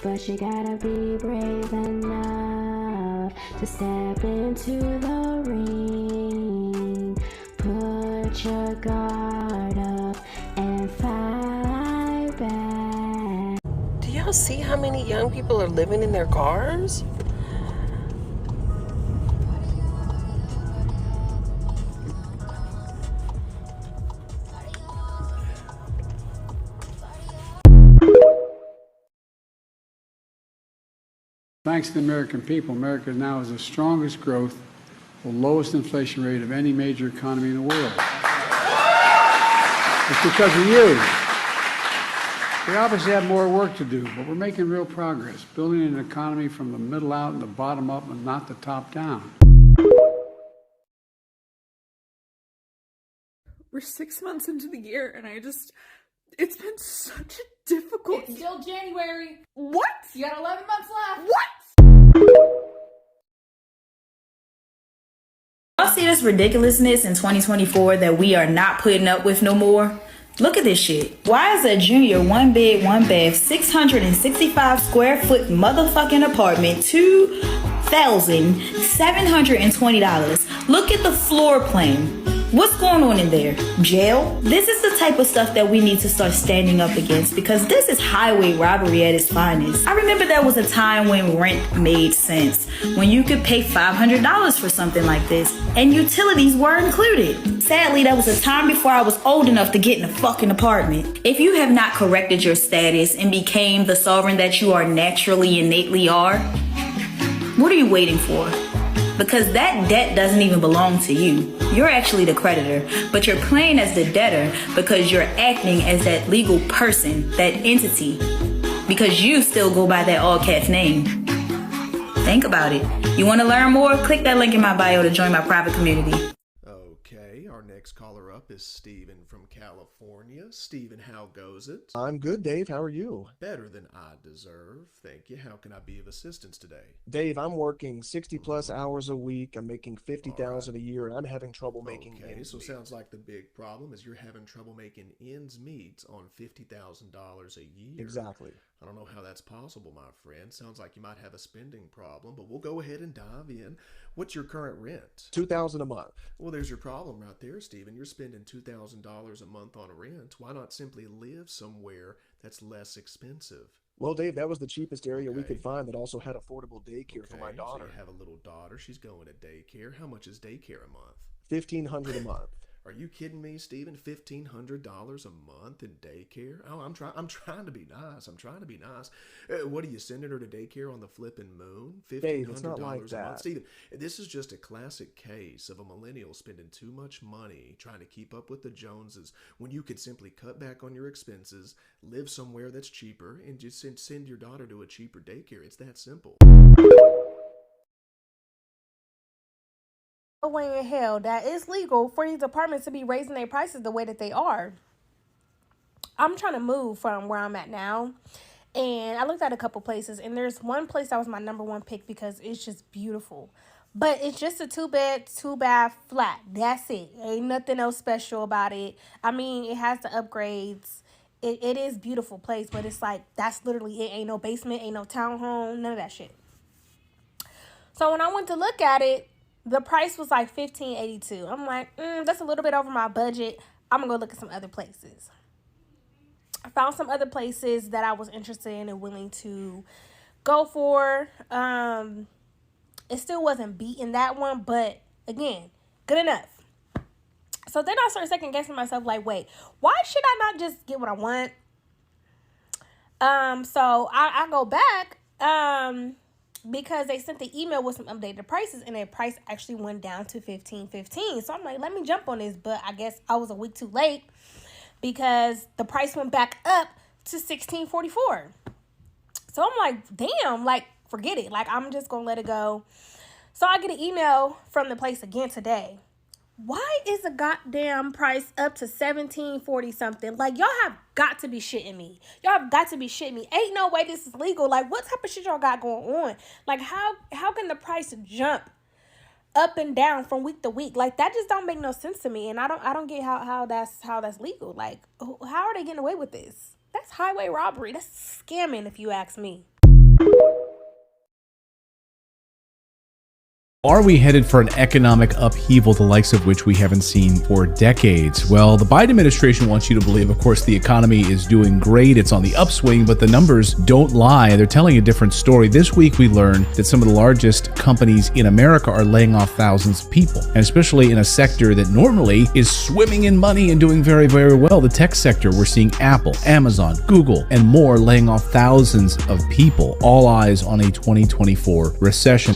but you gotta be brave enough to step into the ring. Put your guard up and fight back. Do y'all see how many young people are living in their cars? Thanks to the American people, America now has the strongest growth, the lowest inflation rate of any major economy in the world. It's because of you. We obviously have more work to do, but we're making real progress, building an economy from the middle out and the bottom up and not the top down. We're 6 months into the year, and it's been such a difficult... It's still January. What? You got 11 months left. What? Y'all see this ridiculousness in 2024 that we are not putting up with no more? Look at this shit. Why is a junior one bed, one bath, 665 square foot motherfucking apartment $2,720? Look at the floor plan. What's going on in there? Jail? This is the type of stuff that we need to start standing up against, because this is highway robbery at its finest. I remember there was a time when rent made sense, when you could pay $500 for something like this, and utilities were included. Sadly, that was a time before I was old enough to get in a fucking apartment. If you have not corrected your status and became the sovereign that you are naturally, innately are, what are you waiting for? Because that debt doesn't even belong to you. You're actually the creditor, but you're playing as the debtor because you're acting as that legal person, that entity, because you still go by that all caps name. Think about it. You want to learn more? Click that link in my bio to join my private community. Okay, our next caller up is Steven from California. Steven, how goes it? I'm good, Dave. How are you? Better than I deserve. Thank you. How can I be of assistance today? Dave, I'm working 60 plus hours a week. I'm making $50,000 a year, and I'm having trouble making ends meet. Sounds like the big problem is you're having trouble making ends meet on $50,000 a year. Exactly. I don't know how that's possible, my friend. Sounds like you might have a spending problem, but we'll go ahead and dive in. What's your current rent? $2,000 a month. Well, there's your problem right there, Stephen. You're spending $2,000 a month on rent. Why not simply live somewhere that's less expensive? Well, Dave, that was the cheapest area we could find that also had affordable daycare for my daughter. So you have a little daughter. She's going to daycare. How much is daycare a month? $1,500 a month. Are you kidding me, Stephen? $1,500 a month in daycare? Oh, I'm trying to be nice. What are you sending her to daycare on the flipping moon? Dave, it's not like $1,500 a that. month, Stephen. This is just a classic case of a millennial spending too much money trying to keep up with the Joneses when you could simply cut back on your expenses, live somewhere that's cheaper, and just send your daughter to a cheaper daycare. It's that simple. No way in hell that it's legal for these apartments to be raising their prices the way that they are. I'm trying to move from where I'm at now, and I looked at a couple places, and there's one place that was my number one pick because it's just beautiful. But it's just a 2-bed, 2-bath flat. That's it. Ain't nothing else special about it. I mean, it has the upgrades. It is a beautiful place, but it's like, that's literally it. Ain't no basement, ain't no townhome, none of that shit. So when I went to look at it, the price was like $1,582. I'm like, that's a little bit over my budget. I'm going to go look at some other places. I found some other places that I was interested in and willing to go for. It still wasn't beating that one, but again, good enough. So then I started second guessing myself, like, wait, why should I not just get what I want? So I go back, because they sent the email with some updated prices, and their price actually went down to $1,515. So I'm like, let me jump on this, but I guess I was a week too late because the price went back up to $1,644. So I'm like, damn, like, forget it. Like, I'm just gonna let it go. So I get an email from the place again today. Why is the goddamn price up to $1,740 something? Like, y'all have got to be shitting me. Y'all have got to be shitting me. Ain't no way this is legal. Like, what type of shit y'all got going on? Like, how can the price jump up and down from week to week? Like, that just don't make no sense to me. And I don't get how that's legal. Like, how are they getting away with this? That's highway robbery. That's scamming, if you ask me. Are we headed for an economic upheaval, the likes of which we haven't seen for decades? Well, the Biden administration wants you to believe, of course, the economy is doing great. It's on the upswing, but the numbers don't lie. They're telling a different story. This week, we learned that some of the largest companies in America are laying off thousands of people, and especially in a sector that normally is swimming in money and doing very, very well. The tech sector, we're seeing Apple, Amazon, Google, and more laying off thousands of people. All eyes on a 2024 recession.